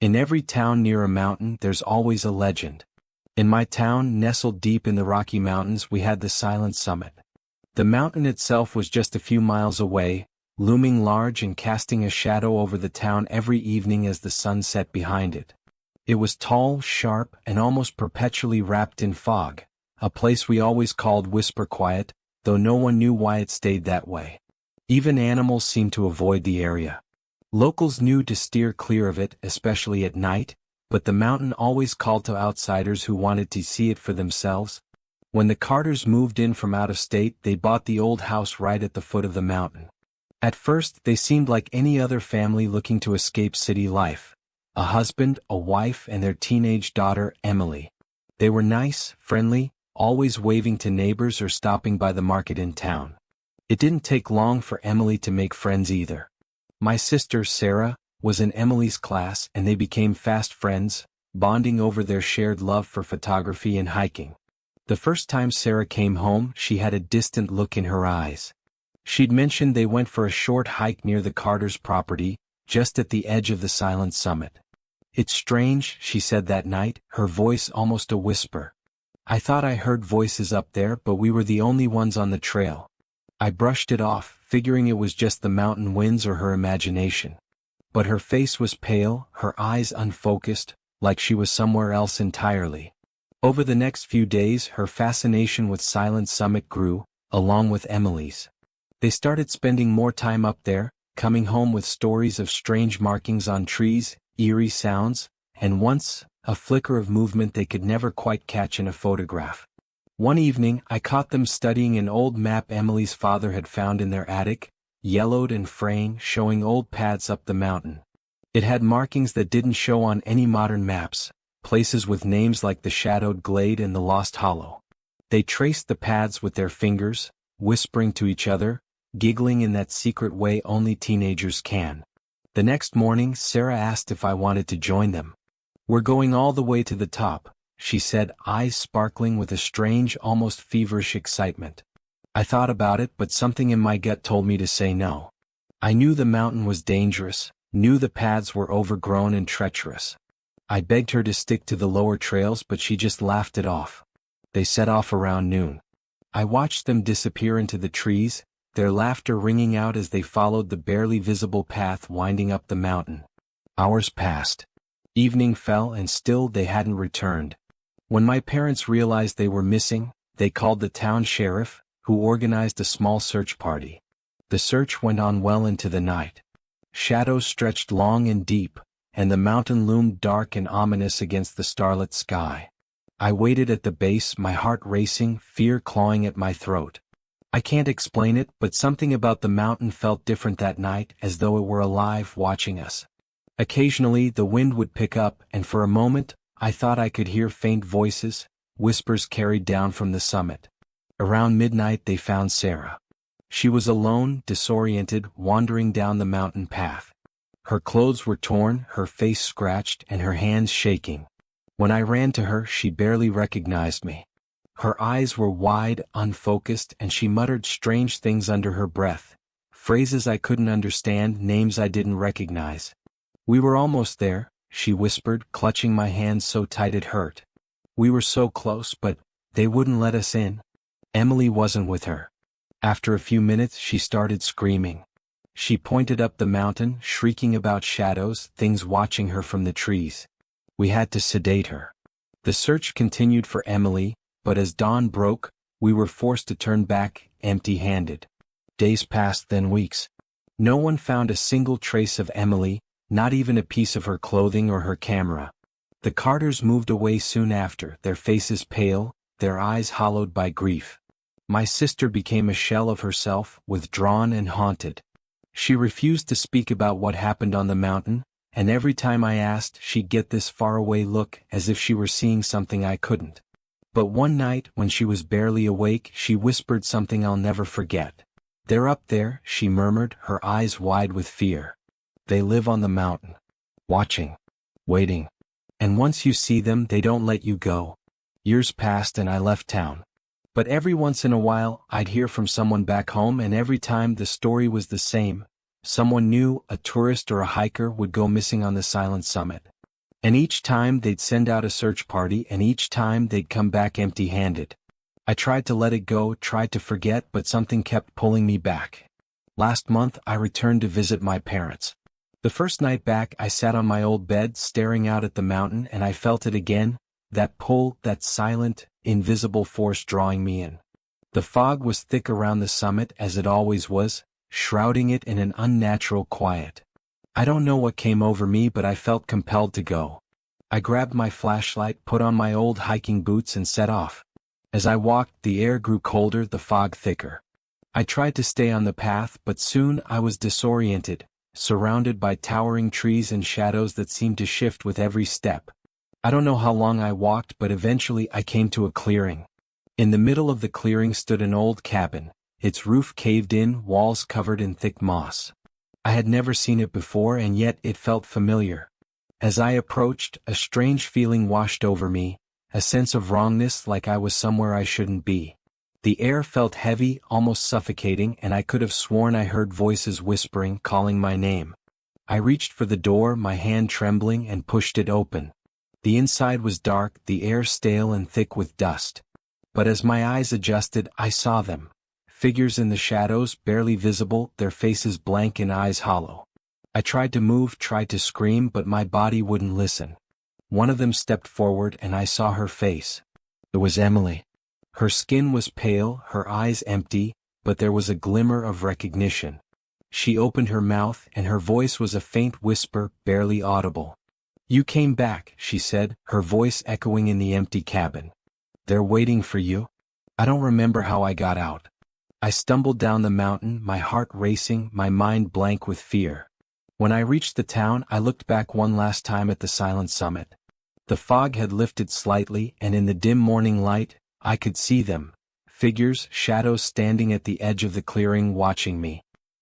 In every town near a mountain there's always a legend. In my town, nestled deep in the Rocky Mountains, we had the Silent Summit. The mountain itself was just a few miles away, looming large and casting a shadow over the town every evening as the sun set behind it. It was tall, sharp, and almost perpetually wrapped in fog, a place we always called Whisper Quiet, though no one knew why it stayed that way. Even animals seemed to avoid the area. Locals knew to steer clear of it, especially at night, but the mountain always called to outsiders who wanted to see it for themselves. When the Carters moved in from out of state, they bought the old house right at the foot of the mountain. At first, they seemed like any other family looking to escape city life. A husband, a wife, and their teenage daughter, Emily. They were nice, friendly, always waving to neighbors or stopping by the market in town. It didn't take long for Emily to make friends either. My sister, Sarah, was in Emily's class and they became fast friends, bonding over their shared love for photography and hiking. The first time Sarah came home, she had a distant look in her eyes. She'd mentioned they went for a short hike near the Carters' property, just at the edge of the Silent Summit. "It's strange," she said that night, her voice almost a whisper. "I thought I heard voices up there, but we were the only ones on the trail." I brushed it off, figuring it was just the mountain winds or her imagination. But her face was pale, her eyes unfocused, like she was somewhere else entirely. Over the next few days, her fascination with Silent Summit grew, along with Emily's. They started spending more time up there, coming home with stories of strange markings on trees, eerie sounds, and once, a flicker of movement they could never quite catch in a photograph. One evening, I caught them studying an old map Emily's father had found in their attic, yellowed and fraying, showing old paths up the mountain. It had markings that didn't show on any modern maps, places with names like the Shadowed Glade and the Lost Hollow. They traced the paths with their fingers, whispering to each other, giggling in that secret way only teenagers can. The next morning, Sarah asked if I wanted to join them. "We're going all the way to the top," she said, eyes sparkling with a strange, almost feverish excitement. I thought about it, but something in my gut told me to say no. I knew the mountain was dangerous, knew the paths were overgrown and treacherous. I begged her to stick to the lower trails, but she just laughed it off. They set off around noon. I watched them disappear into the trees, their laughter ringing out as they followed the barely visible path winding up the mountain. Hours passed. Evening fell and still they hadn't returned. When my parents realized they were missing, they called the town sheriff, who organized a small search party. The search went on well into the night. Shadows stretched long and deep, and the mountain loomed dark and ominous against the starlit sky. I waited at the base, my heart racing, fear clawing at my throat. I can't explain it, but something about the mountain felt different that night, as though it were alive, watching us. Occasionally the wind would pick up, and for a moment, I thought I could hear faint voices, whispers carried down from the summit. Around midnight they found Sarah. She was alone, disoriented, wandering down the mountain path. Her clothes were torn, her face scratched, and her hands shaking. When I ran to her, she barely recognized me. Her eyes were wide, unfocused, and she muttered strange things under her breath. Phrases I couldn't understand, names I didn't recognize. "We were almost there," she whispered, clutching my hand so tight it hurt. "We were so close, but they wouldn't let us in." Emily wasn't with her. After a few minutes she started screaming. She pointed up the mountain, shrieking about shadows, things watching her from the trees. We had to sedate her. The search continued for Emily, but as dawn broke, we were forced to turn back, empty-handed. Days passed, then weeks. No one found a single trace of Emily, not even a piece of her clothing or her camera. The Carters moved away soon after, their faces pale, their eyes hollowed by grief. My sister became a shell of herself, withdrawn and haunted. She refused to speak about what happened on the mountain, and every time I asked, she'd get this faraway look, as if she were seeing something I couldn't. But one night, when she was barely awake, she whispered something I'll never forget. "They're up there," she murmured, her eyes wide with fear. "They live on the mountain. Watching. Waiting. And once you see them, they don't let you go." Years passed and I left town. But every once in a while, I'd hear from someone back home, and every time the story was the same. Someone new, a tourist or a hiker, would go missing on the Silent Summit. And each time they'd send out a search party, and each time they'd come back empty-handed. I tried to let it go, tried to forget, but something kept pulling me back. Last month I returned to visit my parents. The first night back I sat on my old bed staring out at the mountain, and I felt it again, that pull, that silent, invisible force drawing me in. The fog was thick around the summit as it always was, shrouding it in an unnatural quiet. I don't know what came over me, but I felt compelled to go. I grabbed my flashlight, put on my old hiking boots, and set off. As I walked, the air grew colder, the fog thicker. I tried to stay on the path, but soon I was disoriented, surrounded by towering trees and shadows that seemed to shift with every step. I don't know how long I walked, but eventually I came to a clearing. In the middle of the clearing stood an old cabin, its roof caved in, walls covered in thick moss. I had never seen it before, and yet it felt familiar. As I approached, a strange feeling washed over me, a sense of wrongness, like I was somewhere I shouldn't be. The air felt heavy, almost suffocating, and I could have sworn I heard voices whispering, calling my name. I reached for the door, my hand trembling, and pushed it open. The inside was dark, the air stale and thick with dust. But as my eyes adjusted, I saw them. Figures in the shadows, barely visible, their faces blank and eyes hollow. I tried to move, tried to scream, but my body wouldn't listen. One of them stepped forward, and I saw her face. It was Emily. Her skin was pale, her eyes empty, but there was a glimmer of recognition. She opened her mouth, and her voice was a faint whisper, barely audible. "You came back," she said, her voice echoing in the empty cabin. "They're waiting for you." I don't remember how I got out. I stumbled down the mountain, my heart racing, my mind blank with fear. When I reached the town, I looked back one last time at the silent summit. The fog had lifted slightly, and in the dim morning light, I could see them. Figures, shadows standing at the edge of the clearing watching me.